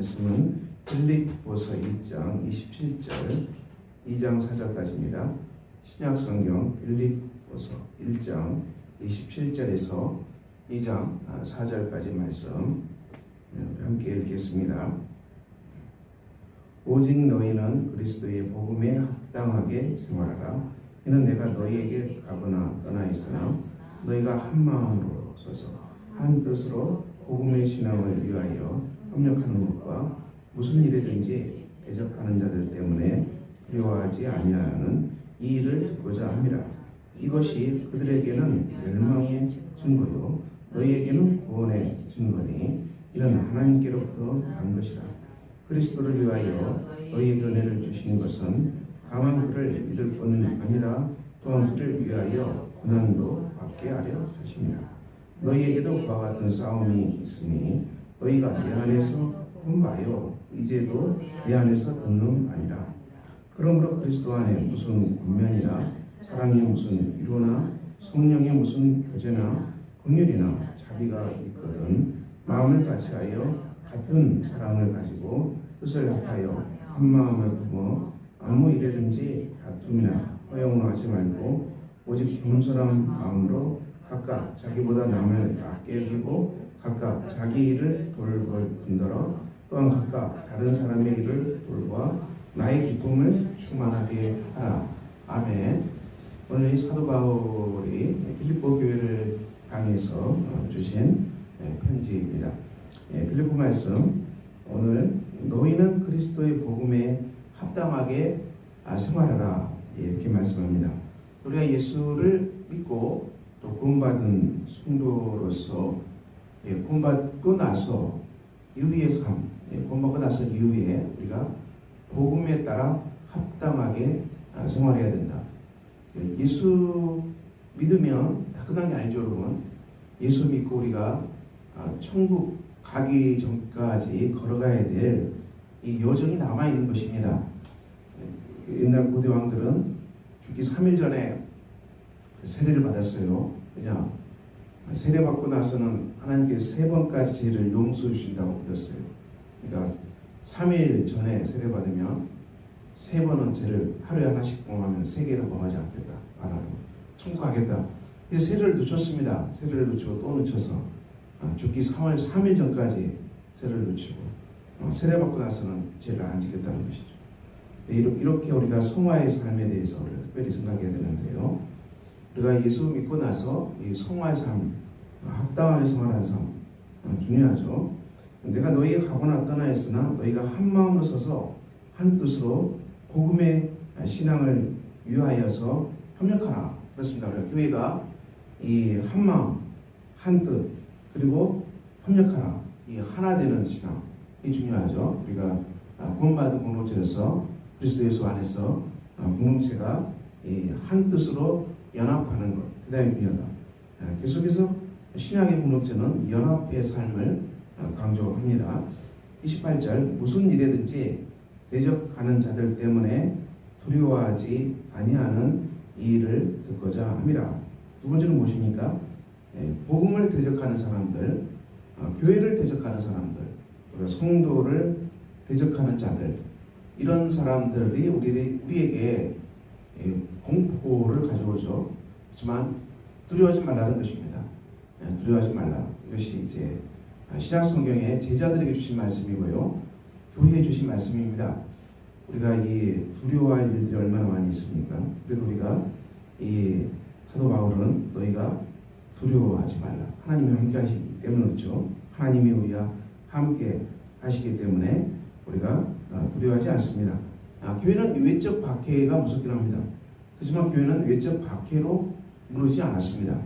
말씀은 빌립보서 1장 27절 2장 4절까지입니다. 신약성경 빌립보서 1장 27절에서 2장 4절까지 말씀 함께 읽겠습니다. 오직 너희는 그리스도의 복음에 합당하게 생활하라. 이는 내가 너희에게 가거나 떠나 있으나 너희가 한 마음으로 서서 한 뜻으로 복음의 신앙을 위하여 협력하는 것과 무슨 일이든지 대적하는 자들 때문에 두려워하지 아니하는 이 일을 듣고자 함이라. 이것이 그들에게는 멸망의 증거요 너희에게는 구원의 증거니 이는 하나님께로부터 난 것이라. 그리스도를 위하여 너희에게 은혜를 주신 것은 다만 그를 믿을 뿐 아니라 또한 그를 위하여 고난도 받게 하려 하심이라. 너희에게도 그와 같은 싸움이 있으니 너희가 내 안에서 본바요 이제도 내 안에서 듣는 아니라. 그러므로 그리스도 안에 무슨 권면이나 사랑의 무슨 위로나 성령의 무슨 교제나 긍휼이나 자비가 있거든 마음을 같이하여 같은 사랑을 가지고 뜻을 합하여 한 마음을 품어 아무 일에든지 다툼이나 허영으로 하지 말고 오직 겸손한 마음으로 각각 자기보다 남을 낮게 여기고 각각 자기 일을 돌볼 뿐더러 또한 각각 다른 사람의 일을 돌보아 나의 기쁨을 충만하게 하라. 아멘. 오늘 이 사도 바울이 빌립보 교회를 향해서 주신 편지입니다. 빌립보 말씀 오늘 너희는 그리스도의 복음에 합당하게 생활하라 이렇게 말씀합니다. 우리가 예수를 믿고 또 구원받은 성도로서 구원받고 나서 이후의 삶, 구원받고 나서 이후에 우리가 복음에 따라 합당하게 생활해야 된다. 예수 믿으면 다 끝난 게 아니죠, 여러분. 예수 믿고 우리가 천국 가기 전까지 걸어가야 될 이 여정이 남아 있는 것입니다. 옛날 고대 왕들은 죽기 3일 전에 세례를 받았어요. 그냥 세례 받고 나서는 하나님께서 3번까지 죄를 용서해 주신다고 믿었어요. 그러니까 3일 전에 세례 받으면 3번은 죄를 하루에 하나씩 범하면 3개는 범하지 않겠다. 안 하고 천국 가겠다. 그래서 세례를 늦췄습니다. 세례를 늦추고 또 늦춰서 죽기 3일 전까지 세례를 늦추고 세례 받고 나서는 죄를 안 지겠다는 것이죠. 이렇게 우리가 성화의 삶에 대해서 우리가 특별히 생각해야 되는데요. 우리가 예수 믿고 나서 이 성화의 삶, 합당하게 생활하는 삶 중요하죠. 내가 너희에게 가거나 떠나 있으나 너희가 한 마음으로 서서 한 뜻으로 복음의 신앙을 위하여서 협력하라. 그렇습니다. 우리가 교회가 이 한 마음, 한 뜻, 그리고 협력하라. 이 하나 되는 신앙, 이 중요하죠. 우리가 구원받은 공동체로서 그리스도 예수 안에서 공동체가 이 한 뜻으로 연합하는 것, 그 다음에 중요하다. 계속해서 신약의 공동체는 연합의 삶을 강조합니다. 28절 무슨 일에든지 대적하는 자들 때문에 두려워하지 아니하는 이 일을 듣고자 함이라. 두 번째는 무엇입니까? 복음을 대적하는 사람들, 교회를 대적하는 사람들, 성도를 대적하는 자들, 이런 사람들이 우리에게 공포를 가져오죠. 하지만 두려워하지 말라는 것입니다. 두려워하지 말라. 이것이 이제 신약 성경에 제자들에게 주신 말씀이고요. 교회에 주신 말씀입니다. 우리가 이 두려워할 일들이 얼마나 많이 있습니까? 그래도 우리가 이 사도 바울은 너희가 두려워하지 말라. 하나님이 함께 하시기 때문에 그렇죠. 하나님이 우리와 함께 하시기 때문에 우리가 두려워하지 않습니다. 교회는 외적 박해가 무섭긴 합니다. 하지만 교회는 외적 박해로 무너지지 않았습니다.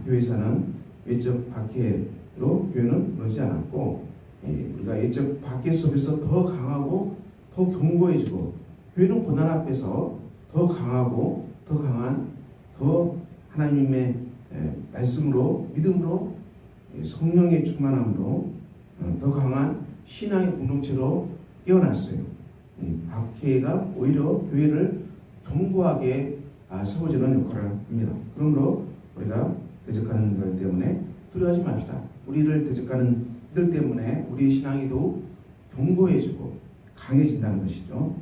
교회사는 외적 박해로 교회는 무너지지 않았고 우리가 외적 박해 속에서 더 강하고 더 견고해지고 교회는 고난 앞에서 더 강하고 더 강한 더 하나님의 말씀으로 믿음으로 성령의 충만함으로 더 강한 신앙의 공동체로 깨어났어요. 이 박해가 오히려 교회를 견고하게 세워주는 역할을 합니다. 그러므로 우리가 대적하는 것 때문에 두려워하지 맙시다. 우리를 대적하는 이들 때문에 우리의 신앙이 더욱 견고해지고 강해진다는 것이죠.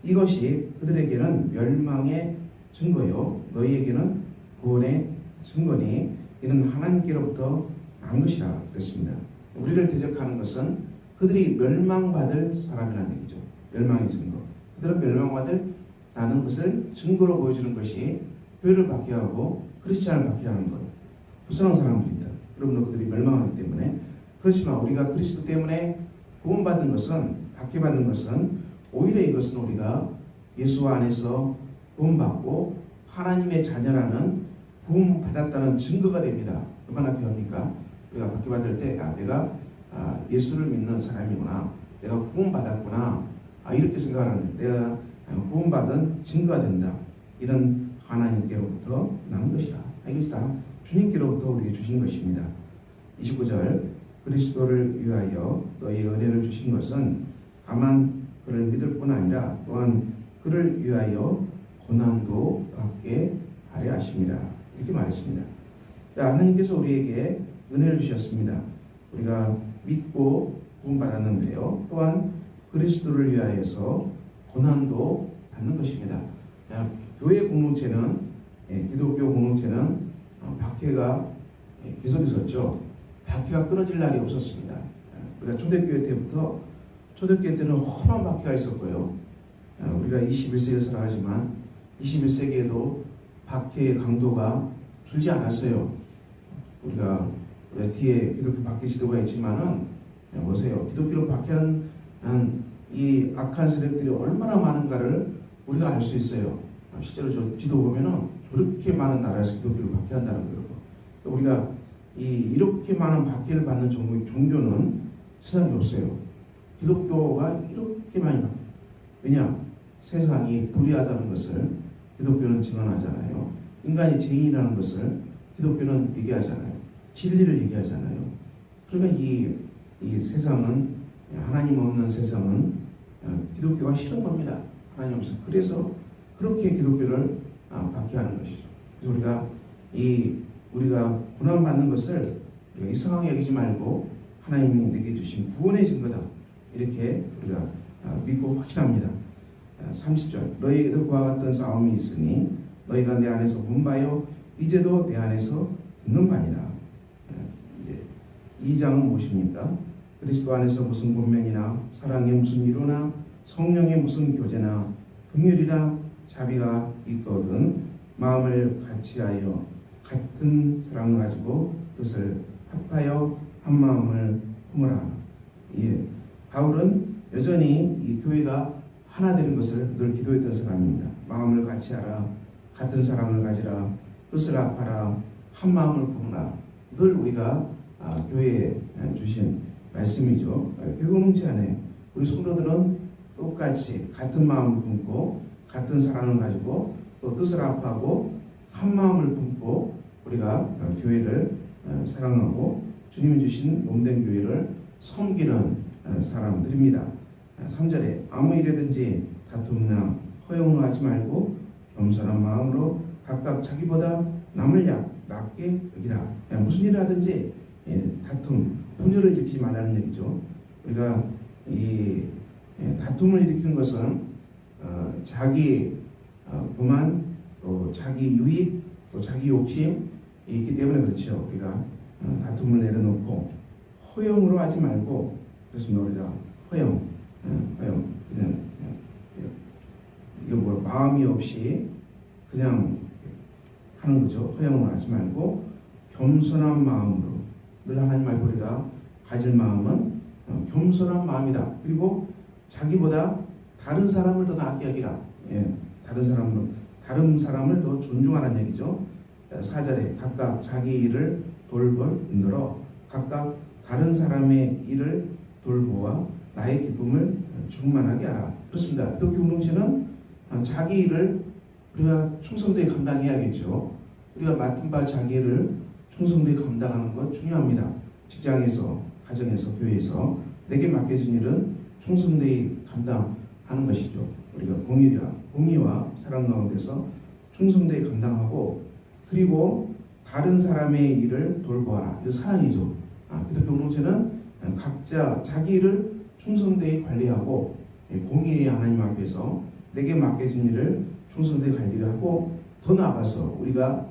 이것이 그들에게는 멸망의 증거요 너희에게는 구원의 증거니 이는 하나님께로부터 난 것이라 그랬습니다. 우리를 대적하는 것은 그들이 멸망받을 사람이라는 얘기죠. 멸망의 증거. 그들은 멸망받을라는 것을 증거로 보여주는 것이 교회를 박해하고 크리스찬을 박해하는 것. 불쌍한 사람들입니다. 여러분도 그들이 멸망하기 때문에. 그렇지만 우리가 그리스도 때문에 구원받은 것은, 박해받는 것은 오히려 이것은 우리가 예수 안에서 구원받고 하나님의 자녀라는 구원받았다는 증거가 됩니다. 얼마나 귀합니까? 우리가 박해받을 때 내가 예수를 믿는 사람이구나, 내가 구원받았구나, 이렇게 생각하는, 내가 구원받은 증거가 된다. 이런 하나님께로부터 난 것이다. 이것이 다 주님께로부터 우리에게 주신 것입니다. 29절 그리스도를 위하여 너희의 은혜를 주신 것은 다만 그를 믿을 뿐 아니라 또한 그를 위하여 고난도 받게 하려 하심이라. 이렇게 말했습니다. 자, 하나님께서 우리에게 은혜를 주셨습니다. 우리가 믿고 구원받았는데요. 또한 그리스도를 위하여서 고난도 받는 것입니다. 자, 교회 공동체는, 기독교 공동체는 박해가 계속 있었죠. 박해가 끊어질 날이 없었습니다. 우리가 초대교회 때는 험한 박해가 있었고요. 우리가 21세기에 살아가지만 21세기에도 박해의 강도가 줄지 않았어요. 우리가 뒤에 기독교 박해 지도가 있지만은 보세요. 기독교를 박해하는 이 악한 세력들이 얼마나 많은가를 우리가 알 수 있어요. 실제로 저 지도 보면은 저렇게 많은 나라에서 기독교를 박해한다는 거예요. 우리가 이렇게 많은 박해를 받는 종교는 세상에 없어요. 기독교가 이렇게 많이 박해요. 왜냐? 세상이 불의하다는 것을 기독교는 증언하잖아요. 인간이 죄인이라는 것을 기독교는 얘기하잖아요. 진리를 얘기하잖아요. 그러니까 이 세상은, 하나님 없는 세상은 기독교가 싫은 겁니다. 하나님 없어요. 그래서 그렇게 기독교를 박해하는 것이죠. 그래서 우리가 고난받는 것을 우리가 이상하게 여기지 말고 하나님이 내게 주신 구원의 증거다. 이렇게 우리가 믿고 확신합니다. 30절 너희에게도 그와 같은 싸움이 있으니 너희가 내 안에서 본 바요 이제도 내 안에서 있는 바니라. 이제 2장은 무엇입니까? 그리스도 안에서 무슨 권면이나 사랑의 무슨 위로나 성령의 무슨 교제나 긍휼이나 자비가 있거든 마음을 같이하여 같은 사랑을 가지고 뜻을 합하여 한 마음을 품으라. 바울은 여전히 이 교회가 하나 되는 것을 늘 기도했던 사람입니다. 마음을 같이하라, 같은 사랑을 가지라, 뜻을 합하라, 한 마음을 품으라. 늘 우리가 교회에 주신 말씀이죠. 교회 공동체 안에 우리 성도들은 똑같이 같은 마음을 품고 같은 사랑을 가지고 또 뜻을 합하고 한 마음을 품고 우리가 교회를 사랑하고 주님이 주신 몸된 교회를 섬기는 사람들입니다. 3절에 아무 일이든지 다툼이나 허용으로 하지 말고 겸손한 마음으로 각각 자기보다 남을 낮게 여기라. 무슨 일을 하든지 다툼, 분열을 일으키지 말라는 얘기죠. 우리가 이 다툼을 일으키는 것은 자기 교만, 또 자기 유익, 또 자기 욕심이 있기 때문에 그렇죠. 우리가 다툼을 내려놓고 허용으로 하지 말고, 그래서 우리가 허용, 그냥 이게 뭐 마음이 없이 그냥 하는 거죠. 허용으로 하지 말고 겸손한 마음으로, 늘 하나님 말고 우리가 가질 마음은 겸손한 마음이다. 그리고 자기보다 다른 사람을 더 낫게 여기라. 다른 사람을 더 존중하라는 얘기죠. 4절에 각각 자기 일을 돌볼 인도로 각각 다른 사람의 일을 돌보아 나의 기쁨을 충만하게 하라. 그렇습니다. 또 공동체는 자기 일을 우리가 충성되게 감당해야겠죠. 우리가 맡은 바 자기 일을 충성되게 감당하는 것 중요합니다. 직장에서, 가정에서, 교회에서 내게 맡겨진 일은 충성되게 감당하는 것이죠. 우리가 공의와 사랑 가운데서 충성되게 감당하고, 그리고 다른 사람의 일을 돌보아라. 이거 사랑이죠. 기독교 공동체는 각자 자기 일을 충성되이 관리하고 공의의 하나님 앞에서 내게 맡겨진 일을 충성되이 관리하고 더 나아가서 우리가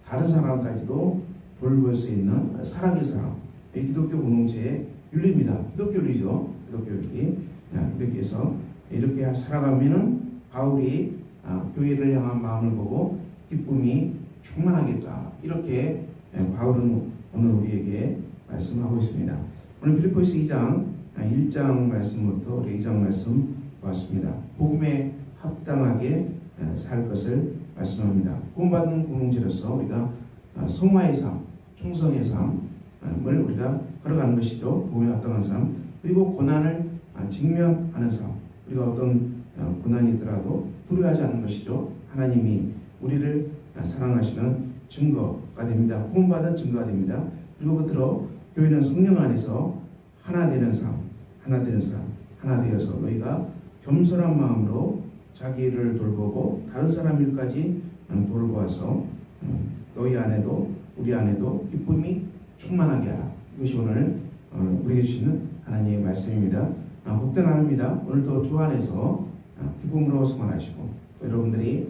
다른 사람까지도 돌볼 수 있는 사랑의 사람, 이 기독교 공동체의 윤리입니다. 기독교 윤리죠. 기독교 윤리. 이렇게 해서 이렇게 살아가면은 바울이 교회를 향한 마음을 보고 기쁨이 충만하겠다. 이렇게 바울은 오늘 우리에게 말씀하고 있습니다. 오늘 빌립보서 2장 1장 말씀부터 우리 2장 말씀 보았습니다. 복음에 합당하게 살 것을 말씀합니다. 구원받은 공동체로서 우리가 성화의 삶, 충성의 삶을 우리가 걸어가는 것이죠. 복음에 합당한 삶. 그리고 고난을 직면하는 삶. 우리가 어떤 고난이 있더라도 두려워하지 않는 것이죠. 하나님이 우리를 사랑하시는 증거가 됩니다. 구원받은 증거가 됩니다. 그리고 끝으로 교회는 성령 안에서 하나 되는 삶, 하나 되어서 너희가 겸손한 마음으로 자기를 돌보고 다른 사람 일까지 돌보아서 너희 안에도 우리 안에도 기쁨이 충만하게 하라. 이것이 오늘 우리에게 주시는 하나님의 말씀입니다. 복된 하나님입니다. 오늘도 주 안에서 기쁨으로 생활하시고 또 여러분들이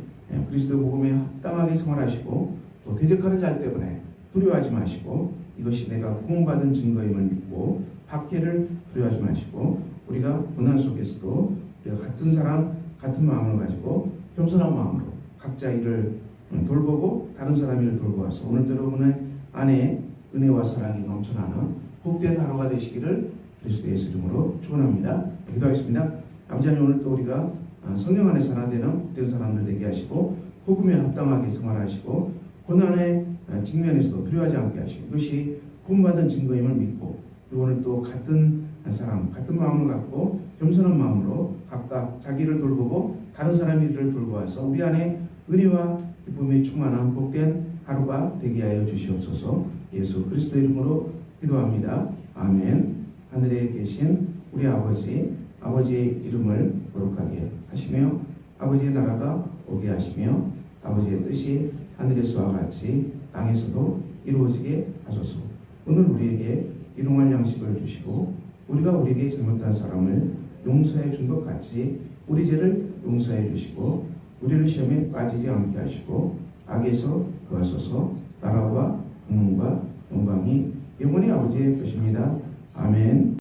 그리스도 복음에 합당하게 생활하시고 또 대적하는 자 때문에 두려워하지 마시고 이것이 내가 구원받은 증거임을 믿고 박해를 두려워하지 마시고 우리가 고난 속에서도 우리가 같은 사람 같은 마음을 가지고 겸손한 마음으로 각자 일을 돌보고 다른 사람 일을 돌보아서 오늘도 여러분의 안에 은혜와 사랑이 넘쳐나는 복된 하루가 되시기를 그리스도 예수 이름으로 축원합니다. 기도하겠습니다. 아버지 하나님 오늘 또 우리가 성령 안에서 하나 되는 복된 사람들 되게 하시고 복음에 합당하게 생활하시고 고난의 직면에서도 두려워하지 않게 하시고 이것이 구원받은 증거임을 믿고 그리고 오늘 또 같은 사람 같은 마음을 갖고 겸손한 마음으로 각각 자기를 돌보고 다른 사람의 일을 돌보아서 우리 안에 은혜와 기쁨이 충만한 복된 하루가 되게 하여 주시옵소서. 예수 그리스도 이름으로 기도합니다. 아멘. 하늘에 계신 우리 아버지의 이름을 거룩하게 하시며 아버지의 나라가 오게 하시며 아버지의 뜻이 하늘에서와 같이 땅에서도 이루어지게 하소서. 오늘 우리에게 일용할 양식을 주시고 우리가 우리에게 잘못한 사람을 용서해 준 것 같이 우리 죄를 용서해 주시고 우리를 시험에 빠지지 않게 하시고 악에서 구하소서. 나라와 국능과 영광이 영원히 아버지의 것입니다. 아멘.